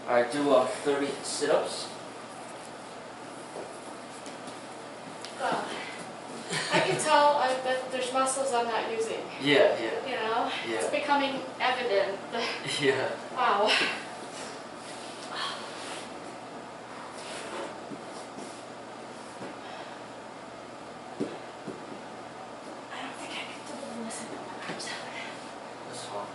Alright, do 30 sit-ups. I can tell that there's muscles I'm not using. Yeah. You know? Yeah. It's becoming evident. Yeah. Wow. I don't think I can do this in my arms out. That's fine.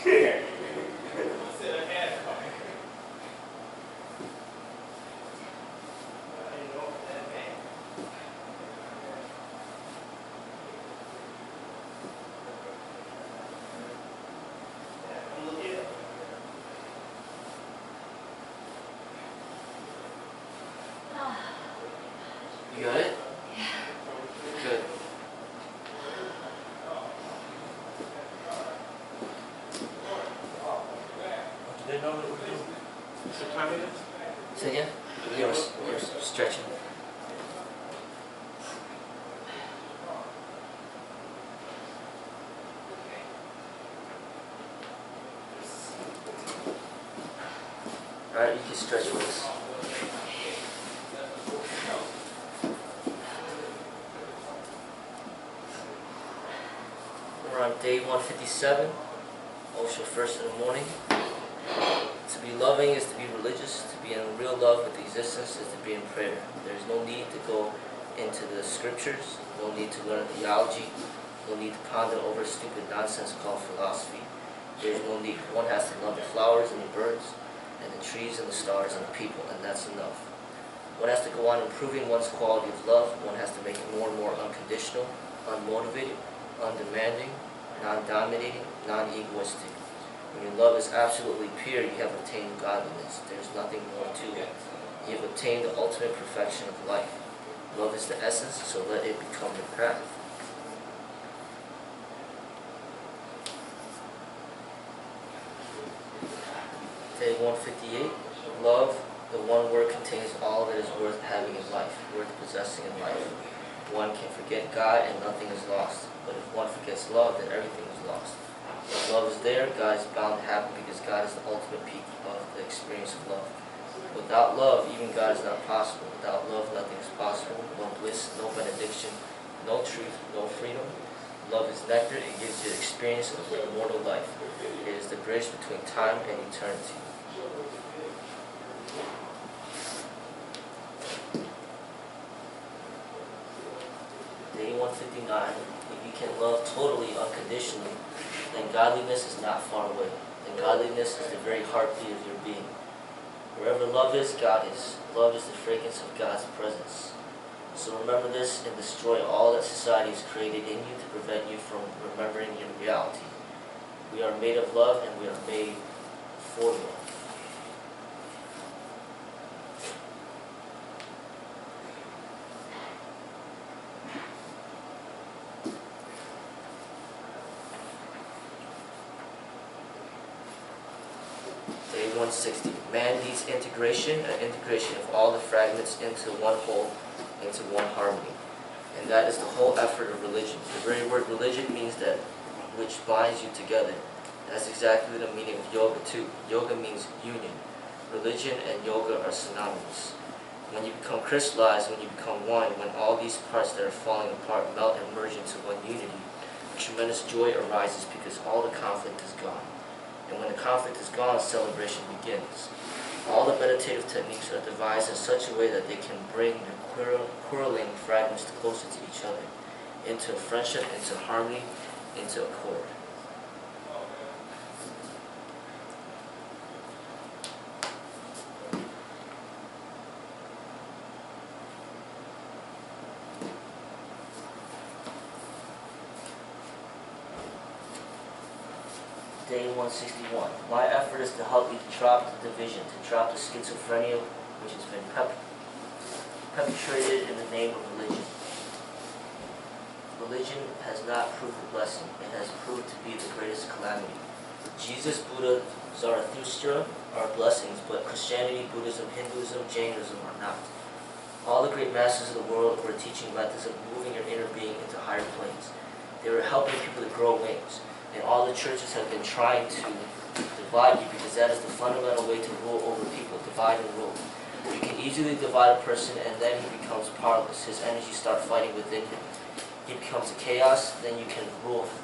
Good. You got it? Yeah. Good. Do they know what we're doing? What time it is? Say again? You're stretching. Alright, you can stretch with us. We're on day 157, Osho first in the morning. To be loving is to be religious. To be in real love with existence is to be in prayer. There's no need to go into the scriptures, no need to learn theology, no need to ponder over stupid nonsense called philosophy. There's no need. One has to love the flowers and the birds, and the trees and the stars and the people, and that's enough. One has to go on improving one's quality of love. One has to make it more and more unconditional, unmotivated, undemanding, non-dominating, non-egoistic. When your love is absolutely pure, you have obtained godliness. There's nothing more to it. You have obtained the ultimate perfection of life. Love is the essence, so let it become your path. Day 158, love, the one word contains all that is worth having in life, worth possessing in life. One can forget God and nothing is lost, but if one forgets love, then everything is lost. If love is there, God is bound to happen because God is the ultimate peak of the experience of love. Without love, even God is not possible. Without love, nothing is possible. No bliss, no benediction, no truth, no freedom. Love is nectar. It gives you the experience of immortal life. It is the bridge between time and eternity. Day 159. If you can love totally, unconditionally, then godliness is not far away. Then godliness is the very heartbeat of your being. Wherever love is, God is. Love is the fragrance of God's presence. So remember this and destroy all that society has created in you to prevent you from remembering your reality. We are made of love and we are made for love. Day 160. Man needs integration, an integration of all the fragments into one whole, into one harmony. And that is the whole effort of religion. The very word religion means that which binds you together. That's exactly the meaning of yoga too. Yoga means union. Religion and yoga are synonymous. When you become crystallized, when you become one, when all these parts that are falling apart melt and merge into one unity, tremendous joy arises because all the conflict is gone. And when the conflict is gone, celebration begins. All the meditative techniques are devised in such a way that they can bring the quarreling fragments closer to each other, into friendship, into harmony, into accord. Day 161. My effort is to help you to drop the division, to drop the schizophrenia which has been perpetrated in the name of religion. Religion has not proved a blessing. It has proved to be the greatest calamity. Jesus, Buddha, Zarathustra are blessings, but Christianity, Buddhism, Hinduism, Jainism are not. All the great masters of the world were teaching methods of moving your inner being into higher planes. They were helping people to grow wings. And all the churches have been trying to divide you because that is the fundamental way to rule over people, divide and rule. You can easily divide a person and then he becomes powerless. His energies start fighting within him. He becomes a chaos, then you can rule him.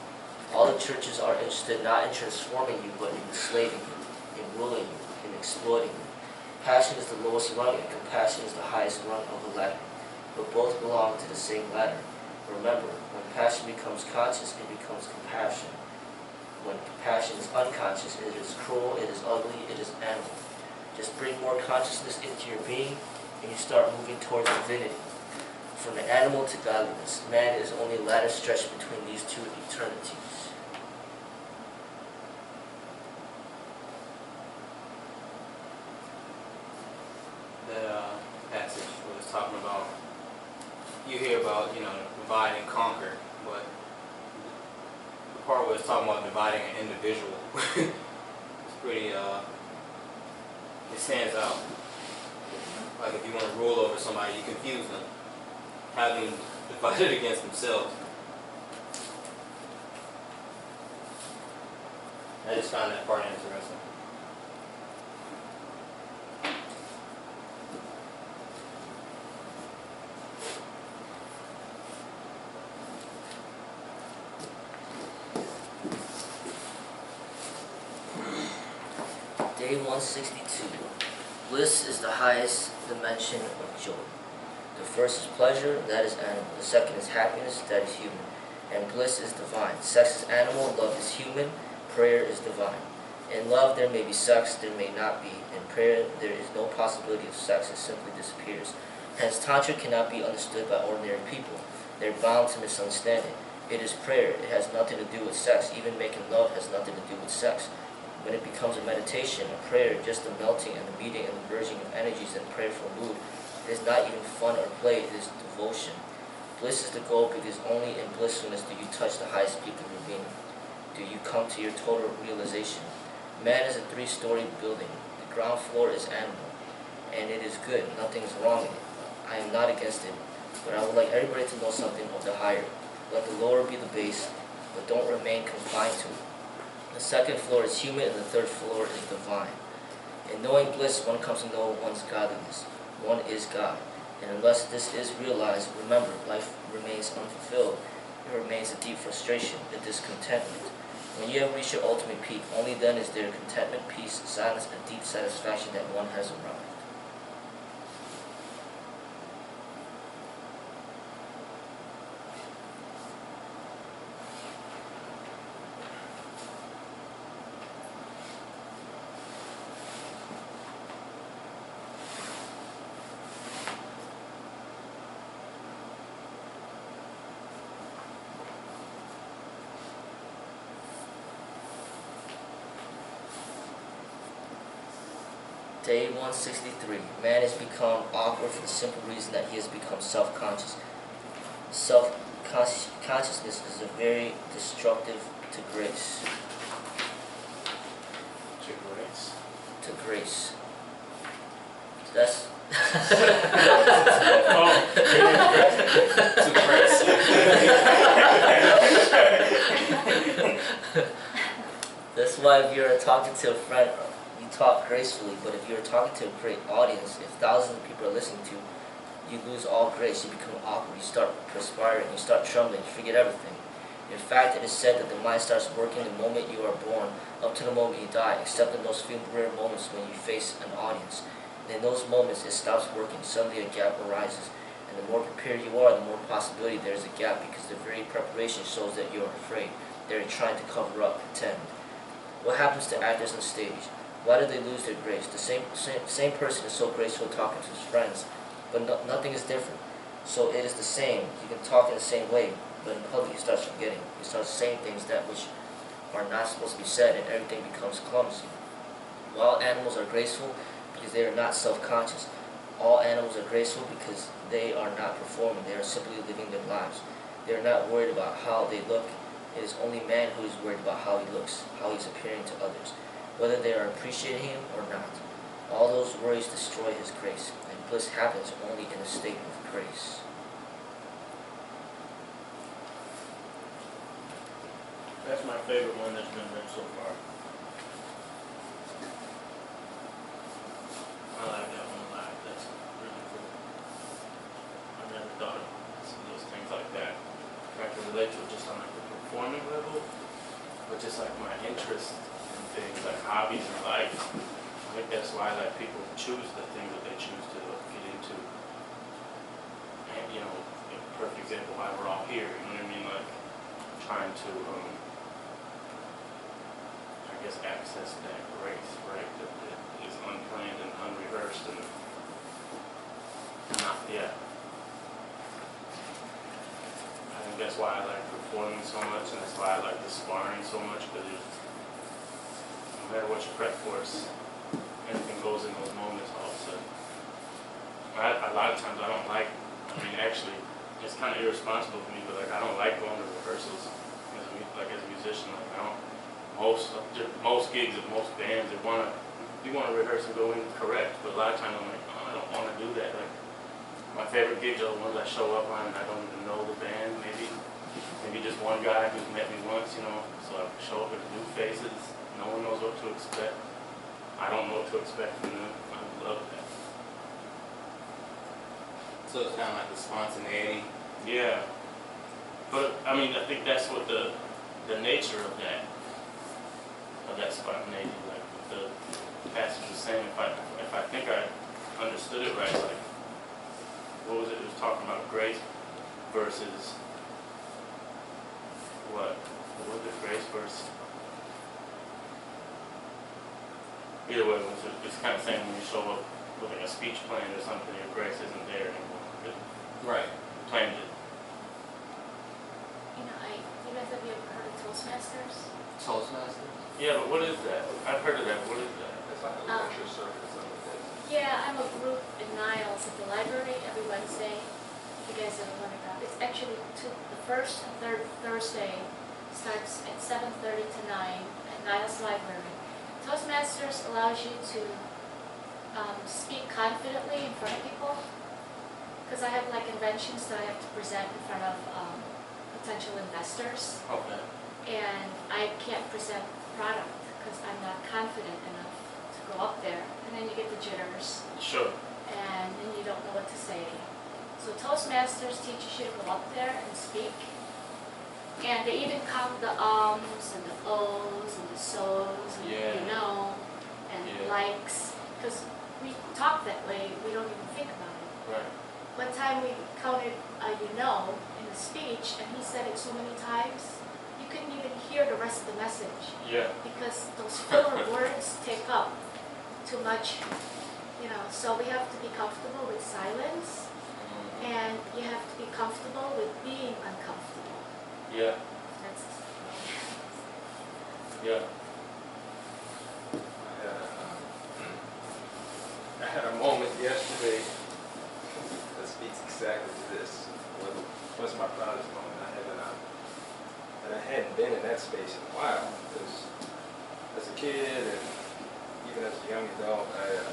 All the churches are interested not in transforming you, but in enslaving you, in ruling you, in exploiting you. Passion is the lowest rung and compassion is the highest rung of the ladder. But both belong to the same ladder. Remember, when passion becomes conscious, it becomes compassion. When compassion is unconscious, it is cruel, it is ugly, it is animal. Just bring more consciousness into your being, and you start moving towards divinity. From the animal to godliness, man is only a ladder stretched between these two eternities. The passage was talking about, you hear about, divide and conquer, but the part where it's talking about dividing an individual, it's pretty, it stands out. Like if you want to rule over somebody, you confuse them, have them divided against themselves. I just found that part interesting. Day 162. Bliss is the highest dimension of joy. The first is pleasure, that is animal. The second is happiness, that is human. And bliss is divine. Sex is animal, love is human, prayer is divine. In love there may be sex, there may not be. In prayer there is no possibility of sex, it simply disappears. Hence Tantra cannot be understood by ordinary people. They're bound to misunderstand it. It is prayer, it has nothing to do with sex. Even making love has nothing to do with sex. When it becomes a meditation, a prayer, just the melting and the meeting and the merging of energies in prayerful mood, it is not even fun or play, it is devotion. Bliss is the goal because only in blissfulness do you touch the highest peak of your being. Do you come to your total realization. Man is a 3-story building. The ground floor is animal, and it is good, nothing is wrong in it. I am not against it, but I would like everybody to know something of the higher. Let the lower be the base, but don't remain confined to it. The second floor is human and the third floor is divine. In knowing bliss, one comes to know one's godliness. One is God. And unless this is realized, remember, life remains unfulfilled. It remains a deep frustration, a discontentment. When you have reached your ultimate peak, only then is there contentment, peace, silence, and deep satisfaction that one has arrived. Day 163. Man has become awkward for the simple reason that he has become self-conscious. Self-consciousness is a very destructive to grace. To grace. To grace. That's... To grace. That's why if you're talking to a friend, you talk gracefully, but if you're talking to a great audience, if thousands of people are listening to you, you lose all grace, you become awkward, you start perspiring, you start trembling, you forget everything. In fact, it is said that the mind starts working the moment you are born up to the moment you die, except in those few rare moments when you face an audience. And in those moments, it stops working. Suddenly a gap arises. And the more prepared you are, the more possibility there is a gap, because the very preparation shows that you are afraid. They are trying to cover up, pretend. What happens to actors on stage? Why do they lose their grace? The same person is so graceful talking to his friends, but nothing is different. So it is the same. You can talk in the same way, but in public he starts forgetting. He starts saying things that which are not supposed to be said, and everything becomes clumsy. Wild animals are graceful because they are not self-conscious. All animals are graceful because they are not performing. They are simply living their lives. They are not worried about how they look. It is only man who is worried about how he looks, how he is appearing to others, whether they are appreciating him or not. All those worries destroy his grace, and bliss happens only in a state of grace. That's my favorite one that's been read so far. I like that one a lot. That's really cool. I never thought of those things like that. I can relate to it just on like the performing level, but just like my interest in things like hobbies in life. I think that's why like people choose the things that they choose to get into. And you know, a perfect example why we're all here. You know what I mean? Like trying to I guess access that grace, right? That is unplanned and unrehearsed and not yet. I think that's why I like performing so much, and that's why I like the sparring so much, because no matter what you prep for, anything goes in those moments all of a sudden. A lot of times I don't like, I mean actually, it's kind of irresponsible for me, but like I don't like going to rehearsals as a musician. Like I don't, most gigs of most bands, you want to rehearse and go in correct, but a lot of times I'm like, oh, I don't want to do that. Like, my favorite gigs are the ones I show up on and I don't even know the band, maybe just one guy who's met me once, you know, so I show up with new faces, no one knows what to expect. I don't know what to expect from them. I love that. So it's kind of like the spontaneity. Yeah. But, I mean, I think that's what the nature of that spontaneity, like the passage was saying, if I think I understood it right, like, what was it? It was talking about grace versus what? What was it? Grace versus. Either way, it's kind of saying when you show up with like a speech plan or something, your grace isn't there anymore. Right. Planned it. You know, you guys have you ever heard of Toastmasters? Toastmasters? Yeah, but what is that? I've heard of that. What is that? It's like a lecture circuit or something like that. Yeah, I'm a group in Niles at the library every Wednesday. If you guys ever wondered about it. It's actually the first and third Thursday starts at 7:30 to 9 at Niles Library. Toastmasters allows you to speak confidently in front of people. Because I have like inventions that I have to present in front of potential investors. Okay. And I can't present the product because I'm not confident enough to go up there. And then you get the jitters. Sure. And then you don't know what to say. So Toastmasters teaches you to go up there and speak. And they even count the ums and the ohs and the so's and you know and likes. Because we talk that way, we don't even think about it. Right. One time we counted you know in the speech, and he said it so many times, you couldn't even hear the rest of the message. Yeah. Because those filler words take up too much, you know. So we have to be comfortable with silence, and you have to be comfortable with being uncomfortable. Yeah. That's Yeah. I had a moment yesterday that speaks exactly to this. What's my proudest moment I had, and I hadn't been in that space in a while, because as a kid and even as a young adult, I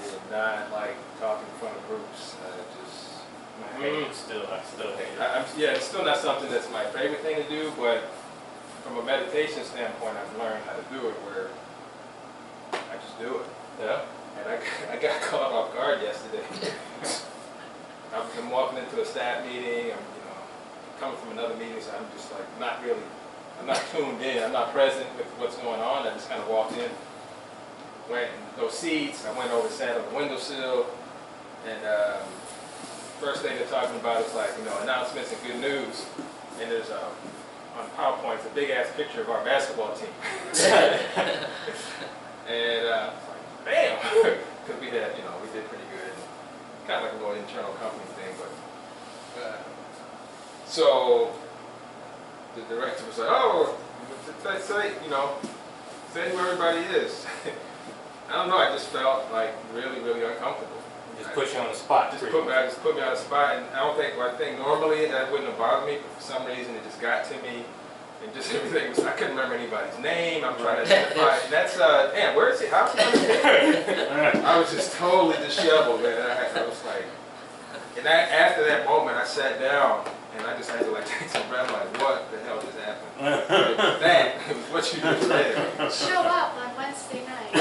did not like talking in front of groups. I still hate it. Yeah, it's still not something that's my favorite thing to do, but from a meditation standpoint, I've learned how to do it where I just do it. Yeah. And I got caught off guard yesterday. I'm walking into a staff meeting, coming from another meeting, so I'm just like I'm not tuned in, I'm not present with what's going on. I just kind of walked in, went in those seats, I went over, sat on the windowsill, and first thing they're talking about is like, announcements and good news, and there's on PowerPoint, it's a big ass picture of our basketball team. And like, bam! Because we had, we did pretty good. Kind of like a little internal company thing, but so the director was like, "Oh, say who everybody is." I don't know. I just felt like really, really uncomfortable. Just put you on the spot. Just put me on the spot, and I think normally that wouldn't have bothered me, but for some reason it just got to me, and just everything was. I couldn't remember anybody's name. I'm trying to identify. That's damn. Where is he? How's he understand? I was just totally disheveled, man. I was like, and after that moment, I sat down and I just had to like take some breath. Like, what the hell just happened? That it was what you just said. Show up on Wednesday night.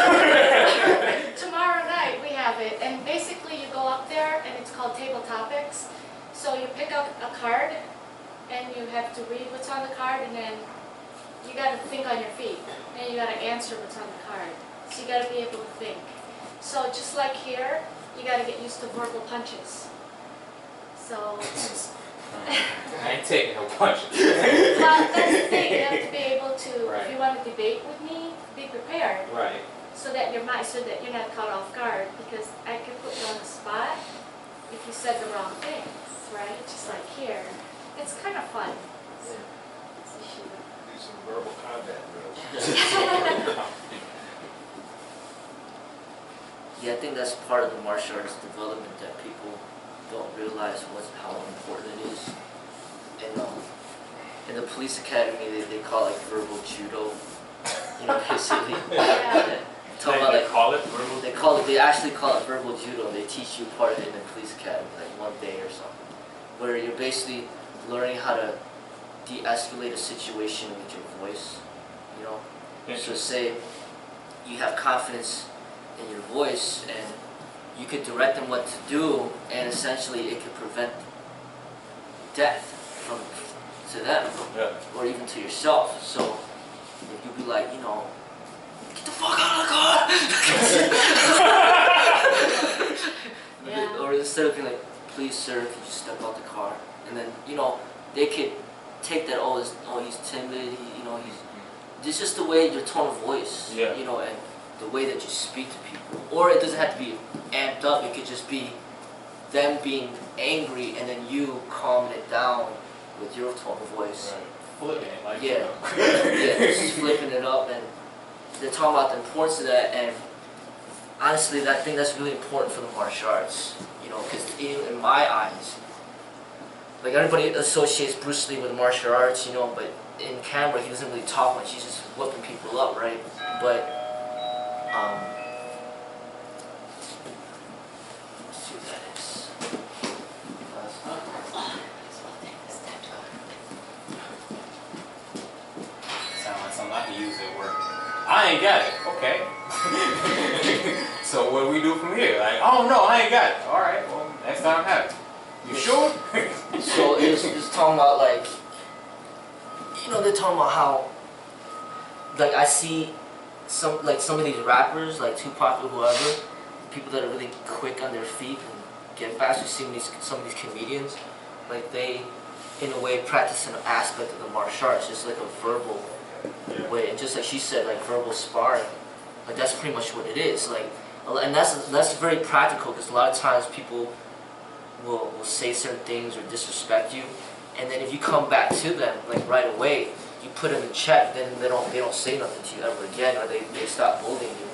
Tomorrow night we have it, and basically you go up there and it's called table topics. So you pick up a card and you have to read what's on the card, and then you got to think on your feet, and you got to answer what's on the card. So you got to be able to think. So just like here, you got to get used to verbal punches. So I ain't taking no punches. well, that's the thing. You have to be able to, Right. if you want to debate with me, be prepared. Right. So that you're not caught off guard, because I could put you on the spot if you said the wrong things, right? Just like here. It's kind of fun. It's a shoot. Do some verbal combat drills. Yeah, I think that's part of the martial arts development that people don't realize how important it is. And in the police academy, they call it like verbal judo. Basically. Yeah. Talk about like call it verbal. They actually call it verbal judo. They teach you part of it in the police academy, like one day or something, where you're basically learning how to de-escalate a situation with your voice. So say you have confidence in your voice, and you could direct them what to do, and essentially it could prevent death to them, or even to yourself. So if you be like, get the fuck out of the car! Yeah. Or instead of being like, please sir, could you step out the car? And then, they could take that, he's timid, it's just the way, your tone of voice, and the way that you speak to people. Or it doesn't have to be amped up, it could just be them being angry and then you calming it down with your tone of voice. Right. Flipping it, like, Yeah, just flipping it up, and they're talking about the importance of that, and honestly, I think that's really important for the martial arts, because in my eyes, like everybody associates Bruce Lee with martial arts, but in camera he doesn't really talk much, he's just whipping people up, right? But, let's see what that is. Sound like something I can use at work. I ain't got it. Okay. So what do we do from here? Like, oh no, I ain't got it. All right. Well, next time have it. You sure? So it was talking about like, they're talking about how, like I see some of these rappers, like Tupac or whoever, people that are really quick on their feet and get fast. You see some of these comedians, like they, in a way, practice an aspect of the martial arts, just like a verbal way, and just like she said, like verbal sparring. Like that's pretty much what it is. Like, and that's very practical, because a lot of times people will say certain things or disrespect you, and then if you come back to them like right away, you put them in check, then they don't say nothing to you ever again, or they stop bullying you.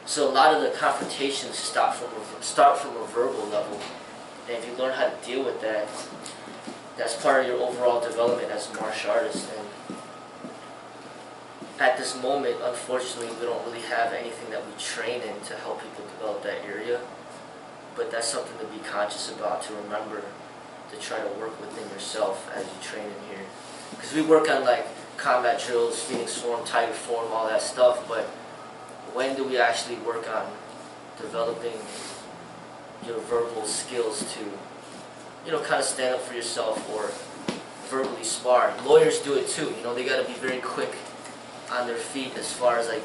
So a lot of the confrontations start from a verbal level, and if you learn how to deal with that, that's part of your overall development as a martial artist. And at this moment, unfortunately, we don't really have anything that we train in to help people develop that area. But that's something to be conscious about, to remember to try to work within yourself as you train in here. Because we work on like combat drills, Phoenix form, tiger form, all that stuff, but when do we actually work on developing your verbal skills to, kind of stand up for yourself, or verbally spar. Lawyers do it too. You know, they got to be very quick on their feet as far as like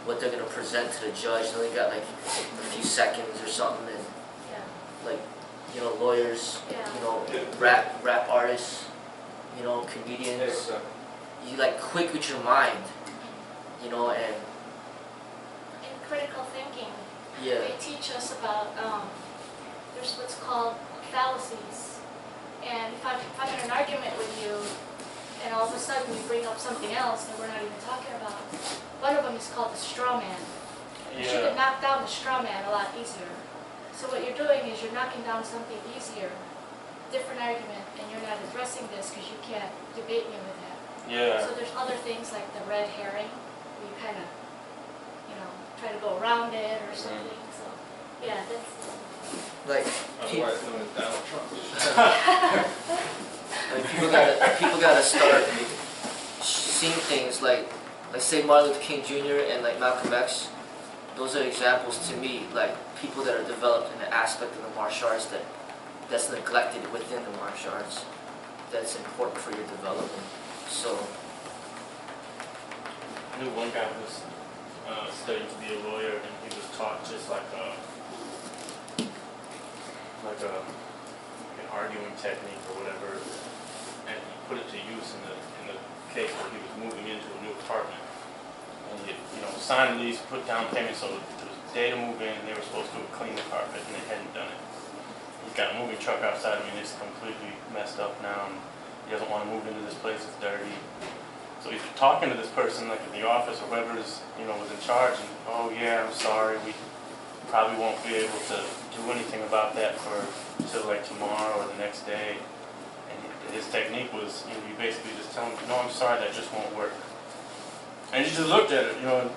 what they're gonna present to the judge. They only got like a few seconds or something, and Yeah. like, you know, lawyers, you know, rap artists, you know, comedians. You like quick with your mind, you know, and In critical thinking, yeah, they teach us about, there's what's called fallacies. And if I'm in an argument with you, and all of a sudden you bring up something else that we're not even talking about, one of them is called the straw man. You can knock down the straw man a lot easier. So what you're doing is you're knocking down something easier, different argument, and you're not addressing this because you can't debate me with that. Yeah. So there's other things like the red herring, where you kind of, you know, try to go around it or something. So yeah, that's. like Otherwise known as Donald Trump. I mean, people gotta start seeing things like say Martin Luther King Jr. and like Malcolm X. Those are examples to me, like people that are developed in an aspect of the martial arts that's neglected within the martial arts. That's important for your development. So I knew one guy who was studying to be a lawyer, and he was taught just like an arguing technique or whatever, and he put it to use in the case where he was moving into a new apartment. And he, you know, signed the lease, put down payment, so it was a day to move in, and they were supposed to clean the carpet, and they hadn't done it. He's got a moving truck outside. I mean, it's completely messed up now, and he doesn't want to move into this place. It's dirty. So he's talking to this person, like at the office or whoever's, you know, was in charge, and oh yeah, I'm sorry, we probably won't be able to do anything about that until like tomorrow or the next day. And his technique was, you know, you basically just tell him, no, I'm sorry, that just won't work. And you just looked at it, you know, and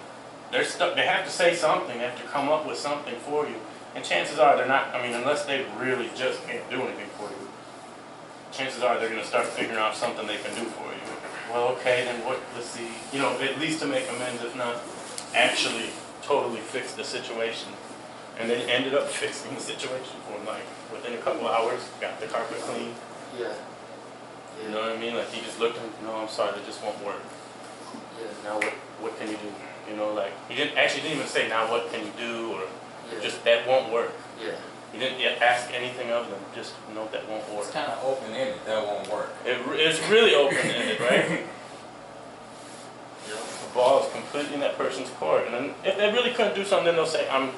they're stuck. They have to say something. They have to come up with something for you. And chances are they're not. I mean, unless they really just can't do anything for you, chances are they're going to start figuring out something they can do for you. Well, okay, then what? Let's see. You know, at least to make amends, if not actually totally fix the situation. And they ended up fixing the situation for him. Like within a couple hours, got the carpet clean. yeah. You know what I mean? Like he just looked at him. No, I'm sorry, that just won't work. Yeah. Now what can you do? You know, like he didn't even say now what can you do, or Yeah. just that won't work. Yeah. He didn't yet ask anything of them. Just no, that won't work. It's kind of open-ended. That won't work. It's really open-ended, right? Yeah. The ball is completely in that person's court, and then if they really couldn't do something, then they'll say, I'm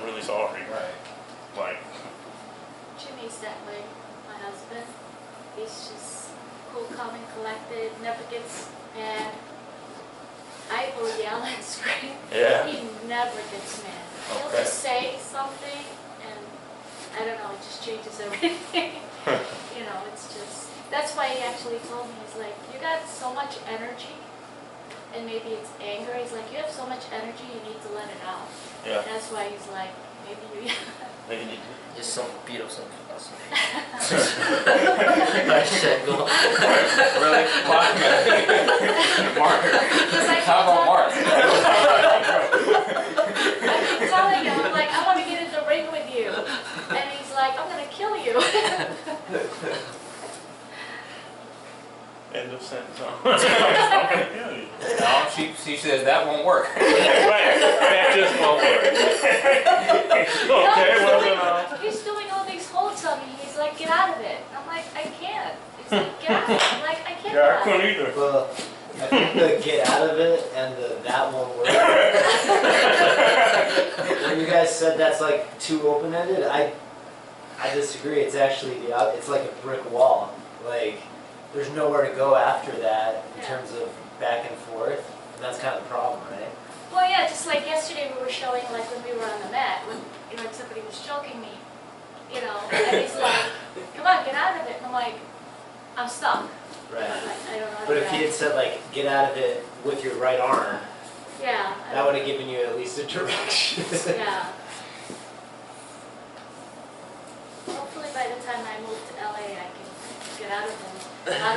really sorry. Right. Like, Jimmy's that way, my husband. He's just cool, calm, and collected, never gets mad. I will yell and scream. yeah. He never gets mad. He'll Okay. just say something, and I don't know, it just changes everything. You know, it's just, that's why he actually told me, he's like, you got so much energy, and maybe it's anger. He's like, you have so much energy, you need to let it out. Yeah. That's why he's like, maybe you. Maybe you- Just some beat up some people. Nice shit, go. Really? Mark. He's like, How about Mark? I keep telling him, I'm like, I want to get in the ring with you. And he's like, I'm going to kill you. End of sentence. I'm gonna kill you. No, she says that won't work. Right. That just won't work. Okay, well then He's doing all these holds on me. He's like, get out of it. I'm like, I can't. It's like, get out of it. I'm like, I can't. yeah, I get out of couldn't it. either. Well, I think the get out of it and the that won't work. When you guys said that's like too open-ended, I disagree. It's actually it's like a brick wall. Like there's nowhere to go after that in Yeah. terms of back and forth. And that's kind of the problem, right? Well, yeah, just like yesterday we were showing, like when we were on the mat, when, you know, somebody was choking me, you know, and he's like, come on, get out of it. And I'm like, I'm stuck. Right. I'm like, I don't know how But to if he get had said like get out of it with your right arm, yeah. I that don't- would have given you at least a direction. Yeah. Hopefully by the time I move to LA, I can get out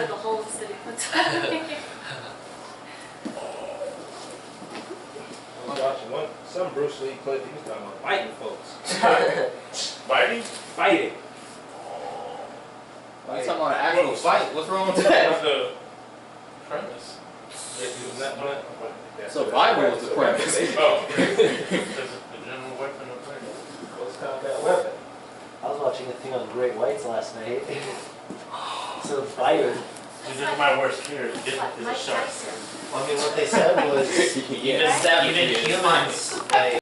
of the holes that he puts on me. I was watching some Bruce Lee clip. He was talking about fighting folks. Biting? Fighting. We talking about an actual fight. What's wrong with That that? was the premise. So Bible was the premise. Oh, because the general weapon of prayer. Close combat weapon. I was watching a thing on great whites last night. So Biden, These are my worst fears. Is a Mike shark. Tyson. I mean, what they said was Yeah. even humans, like,